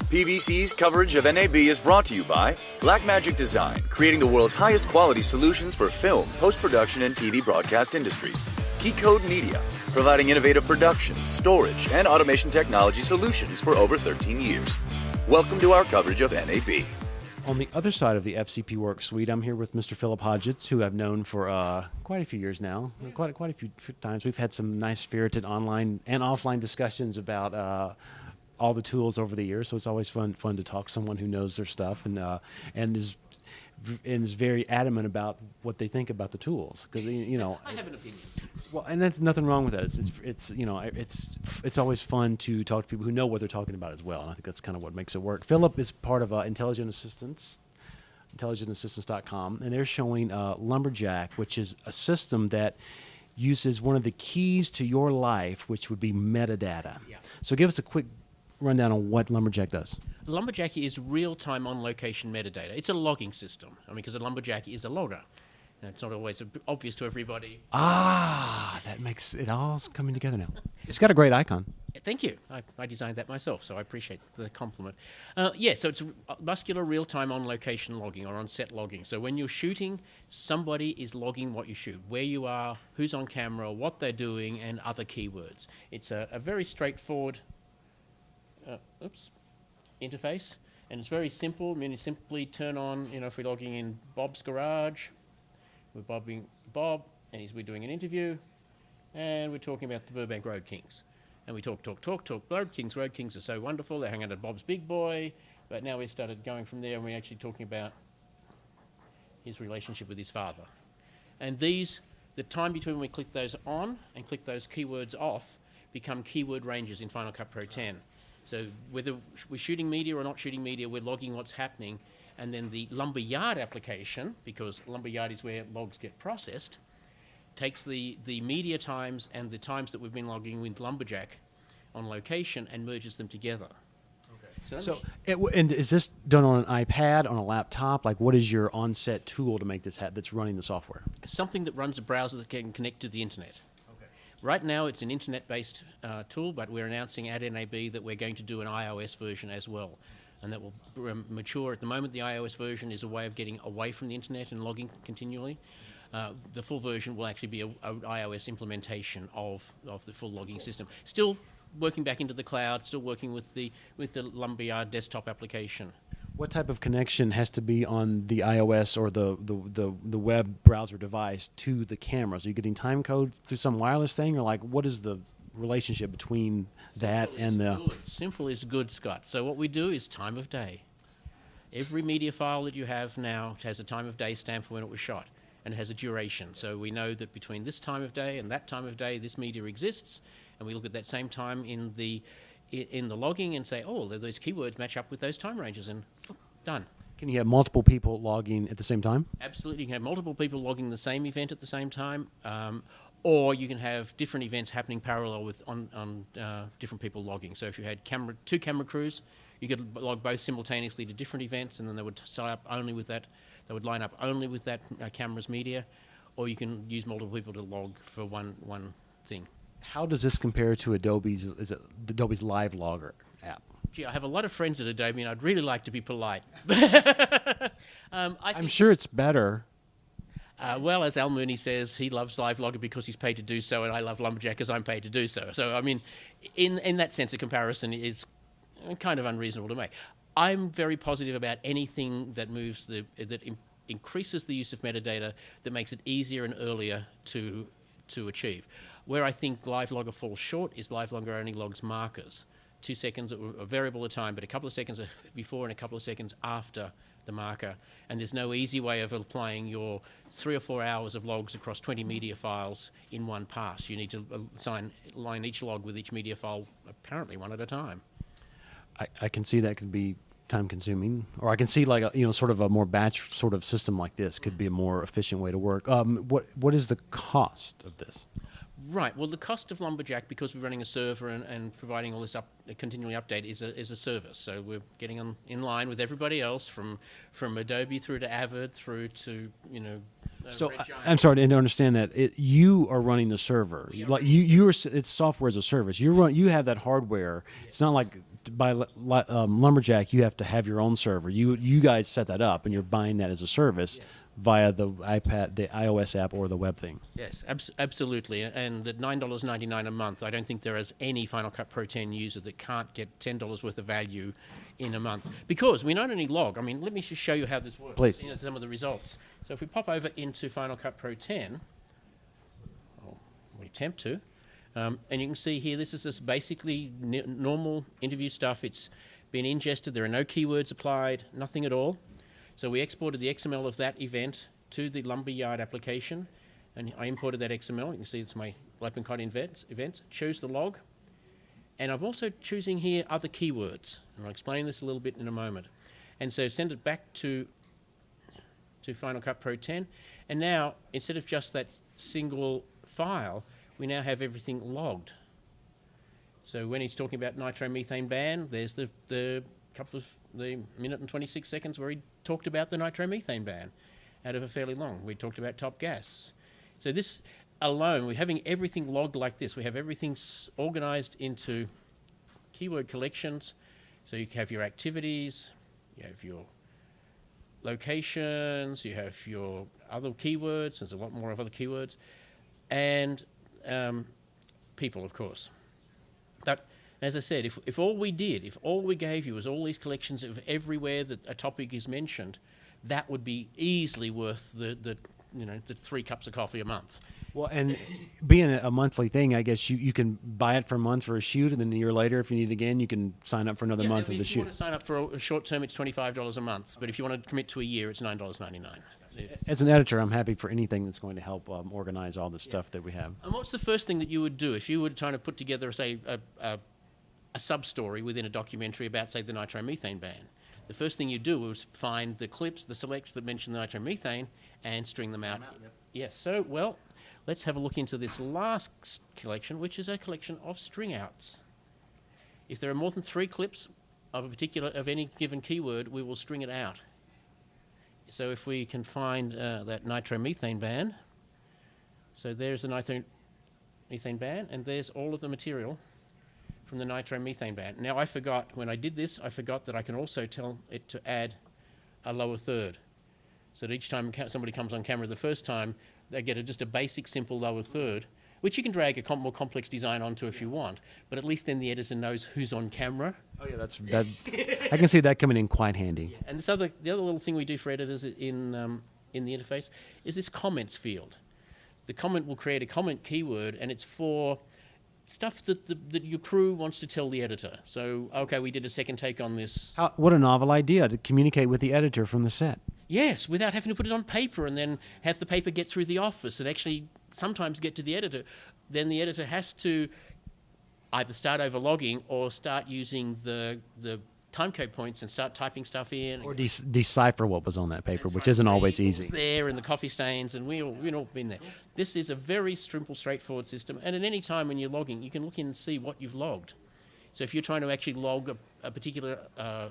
PVC's coverage of NAB is brought to you by Blackmagic Design, creating the world's highest quality solutions for film, post-production, and TV broadcast industries. Key Code Media, providing innovative production, storage, and automation technology solutions for over 13 years. Welcome to our coverage of NAB. On the other side of the FCPWORKS suite, I'm here with Mr. Philip Hodgetts, who I've known for quite a few years now. Quite a few times. We've had some nice spirited online and offline discussions about all the tools over the years, so it's always fun to talk to someone who knows their stuff and is very adamant about what they think about the tools, because I have an opinion. Well, and that's nothing wrong with that. It's always fun to talk to people who know what they're talking about as well, and I think that's kind of what makes it work. Philip is part of Intelligent Assistance, intelligentassistance.com, and they're showing Lumberjack, which is a system that uses one of the keys to your life, which would be metadata. Yeah. So give us a quick rundown on what Lumberjack does. Lumberjack is real-time on-location metadata. It's a logging system. Because a Lumberjack is a logger. Now, it's not always obvious to everybody. That makes it all coming together now. It's got a great icon. Thank you. I designed that myself, so I appreciate the compliment. So it's muscular real-time on-location logging or on-set logging. So when you're shooting, somebody is logging what you shoot, where you are, who's on camera, what they're doing, and other keywords. It's a very straightforward interface, and it's very simple. You simply turn on, if we're logging in Bob's garage, we're bobbing Bob, and we're doing an interview, and we're talking about the Burbank Road Kings. And we talk. Road Kings are so wonderful. They hang out at Bob's Big Boy, but now we started going from there, and we're actually talking about his relationship with his father. And the time between when we click those on and click those keywords off become keyword ranges in Final Cut Pro 10. So whether we're shooting media or not shooting media, we're logging what's happening. And then the Lumberyard application, because Lumberyard is where logs get processed, takes the media times and the times that we've been logging with Lumberjack on location and merges them together. And is this done on an iPad, on a laptop? Like, what is your on-set tool to make this that's running the software? Something that runs a browser that can connect to the internet. Right now, it's an internet-based tool, but we're announcing at NAB that we're going to do an iOS version as well, and that will mature. At the moment, the iOS version is a way of getting away from the internet and logging continually. The full version will actually be a iOS implementation of the full logging system. Still working back into the cloud, still working with the Lumberyard desktop application. What type of connection has to be on the iOS or the web browser device to the camera? So you're getting time code through some wireless thing, or what is the relationship between that and the... Simple is good, Scott. So what we do is time of day. Every media file that you have now has a time of day stamp for when it was shot, and it has a duration. So we know that between this time of day and that time of day, this media exists, and we look at that same time in the logging and say, those keywords match up with those time ranges, and done. Can you have multiple people logging at the same time? Absolutely. You can have multiple people logging the same event at the same time, or you can have different events happening parallel with on different people logging. So if you had two camera crews, you could log both simultaneously to different events, and then they would sign up only with that. They would line up only with that camera's media, or you can use multiple people to log for one thing. How does this compare to Adobe's Live Logger app? Gee, I have a lot of friends at Adobe, and I'd really like to be polite. I'm sure it's better. Well, as Al Mooney says, he loves Live Logger because he's paid to do so, and I love Lumberjack because I'm paid to do so. So, in that sense, a comparison is kind of unreasonable to make. I'm very positive about anything that increases the use of metadata, that makes it easier and earlier to achieve. Where I think Live Logger falls short is Live Logger only logs markers. 2 seconds, a variable at a time, but a couple of seconds before and a couple of seconds after the marker. And there's no easy way of applying your 3 or 4 hours of logs across 20 media files in one pass. You need to line each log with each media file, apparently one at a time. I can see that could be time-consuming, or I can see sort of a more batch sort of system like this could be a more efficient way to work. What is the cost of this? Right. Well, the cost of Lumberjack, because we're running a server and providing all this continually update, is a service. So we're getting in line with everybody else, from Adobe through to Avid through to So I'm sorry to understand that you are running the server. It's software as a service. You have that hardware. Yes. It's not like Lumberjack, you have to have your own server. You guys set that up, and you're buying that as a service via the iPad, the iOS app, or the web thing. Yes, absolutely. And at $9.99 a month, I don't think there is any Final Cut Pro 10 user that can't get $10 worth of value in a month. Because we not only log, I mean, let me just show you how this works. Please. You know, some of the results. So if we pop over into Final Cut Pro 10, we attempt to, and you can see here, this is just basically normal interview stuff. It's been ingested. There are no keywords applied, nothing at all. So we exported the XML of that event to the Lumberyard application, and I imported that XML. You can see it's my LopenCon events. Choose the log, and I'm also choosing here other keywords, and I'll explain this a little bit in a moment. And so send it back to Final Cut Pro 10, and now instead of just that single file, we now have everything logged. So when he's talking about nitromethane ban, there's the minute and 26 seconds where he talked about the nitromethane ban out of a fairly long. We talked about top gas. So this alone, we're having everything logged like this. We have everything organized into keyword collections. So you have your activities, you have your locations, you have your other keywords. There's a lot more of other keywords. And people, of course. But as I said, if all we gave you was all these collections of everywhere that a topic is mentioned, that would be easily worth the 3 cups of coffee a month. Well, and being a monthly thing, I guess you can buy it for a month for a shoot, and then a year later, if you need it again, you can sign up for another month of the shoot. If you want to sign up for a short term, it's $25 a month. But if you want to commit to a year, it's $9.99. As an editor, I'm happy for anything that's going to help organize all the stuff that we have. And what's the first thing that you would do if you were trying to put together, say, a sub-story within a documentary about, say, the nitromethane ban? The first thing you do was find the clips, the selects that mention the nitromethane, and string them out. Yes, so, well, let's have a look into this last collection, which is a collection of string outs. If there are more than 3 clips of any given keyword, we will string it out. So if we can find that nitromethane ban, so there's the nitromethane ban, and there's all of the material from the nitromethane ban. Now I forgot, when I did this, I forgot that I can also tell it to add a lower third. So that each time somebody comes on camera the first time, they get just a basic, simple lower third, which you can drag a more complex design onto if you want, but at least then the editor knows who's on camera. Oh yeah, that. I can see that coming in quite handy. Yeah. And the other little thing we do for editors in the interface is this comments field. The comment will create a comment keyword, and it's for stuff that your crew wants to tell the editor. So, okay, we did a second take on this. What a novel idea to communicate with the editor from the set. Yes, without having to put it on paper and then have the paper get through the office and actually sometimes get to the editor. Then the editor has to either start over logging or start using the timecode points and start typing stuff in. Or decipher what was on that paper, which isn't always easy. There and the coffee stains, and we've all been there. This is a very simple, straightforward system, and at any time when you're logging, you can look in and see what you've logged. So if you're trying to actually log a particular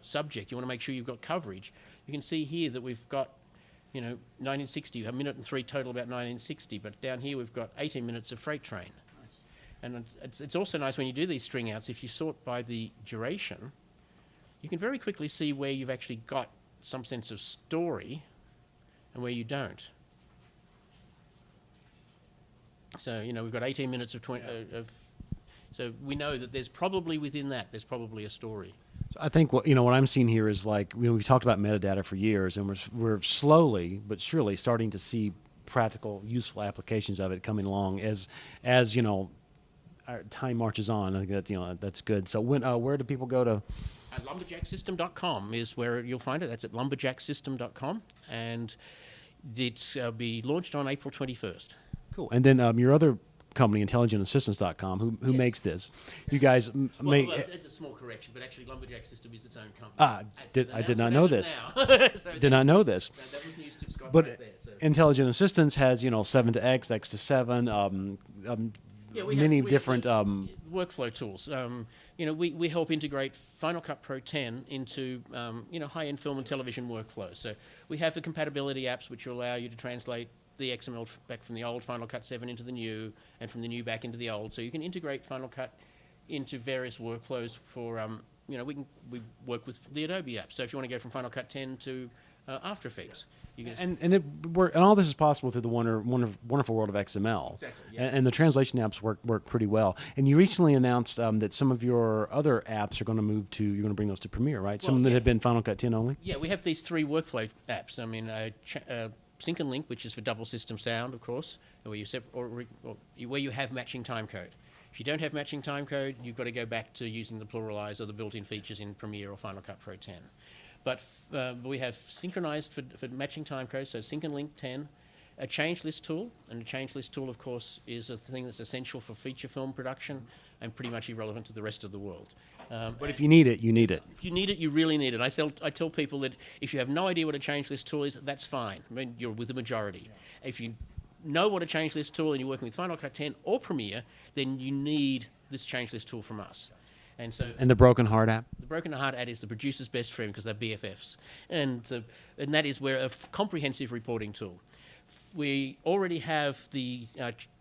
subject, you want to make sure you've got coverage. You can see here that we've got, 1960, a minute and 3 total about 1960, but down here we've got 18 minutes of freight train. Nice. And it's also nice when you do these string outs, if you sort by the duration, you can very quickly see where you've actually got some sense of story and where you don't. So, we've got 18 minutes of so we know that there's probably within that, there's probably a story. So I think what I'm seeing here is we've talked about metadata for years, and we're slowly but surely starting to see practical, useful applications of it coming along as our time marches on. I think that's good. So where do people go to? Lumberjacksystem.com is where you'll find it. That's at lumberjacksystem.com, and it's be launched on April 21st. Cool. And then your other company, intelligentassistance.com, who makes this. You guys make... Well, it's a small correction, but actually Lumberjack System is its own company. I did not know this. So did not know this. That was news to Scott But right there. So. Intelligent Assistance has, 7 to X, X to 7, many different... workflow tools. We help integrate Final Cut Pro 10 into, high-end film and television workflows. So we have the compatibility apps which will allow you to translate the XML back from the old Final Cut 7 into the new, and from the new back into the old. So you can integrate Final Cut into various workflows for we work with the Adobe app. So if you want to go from Final Cut 10 to After Effects, you can. And all this is possible through the wonderful world of XML. Exactly, yeah. And the translation apps work pretty well. And you recently announced that some of your other apps are going to you're going to bring those to Premiere, right? Some that had been Final Cut 10 only. Yeah, we have these 3 workflow apps. I mean, Sync and Link, which is for double system sound, of course, where you have matching timecode. If you don't have matching timecode, you've got to go back to using the pluralize or the built-in features in Premiere or Final Cut Pro 10. But we have synchronized for matching timecode, so Sync and Link 10, a change list tool, and a change list tool, of course, is a thing that's essential for feature film production and pretty much irrelevant to the rest of the world. But if you need it, you need it. If you need it, you really need it. I tell people that if you have no idea what a change list tool is, that's fine. I mean, you're with the majority. Yeah. If you know what a change list tool and you're working with Final Cut 10 or Premiere, then you need this change list tool from us. And the Broken Heart app? The Broken Heart app is the producer's best friend because they're BFFs. And that is where a comprehensive reporting tool. We already have the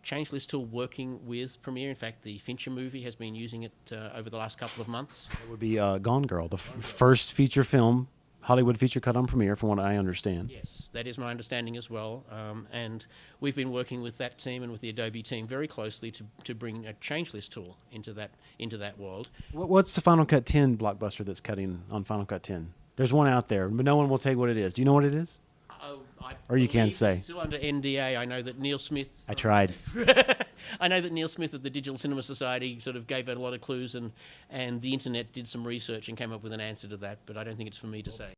change list tool working with Premiere. In fact, the Fincher movie has been using it over the last couple of months. It would be Gone Girl, the first feature film, Hollywood feature cut on Premiere, from what I understand. Yes, that is my understanding as well. And we've been working with that team and with the Adobe team very closely to bring a change list tool into that world. What's the Final Cut 10 blockbuster that's cutting on Final Cut 10? There's one out there, but no one will tell you what it is. Do you know what it is? Or you can't say. Still under NDA. I know that Neil Smith. I tried. I know that Neil Smith of the Digital Cinema Society sort of gave out a lot of clues, and the internet did some research and came up with an answer to that. But I don't think it's for me to say.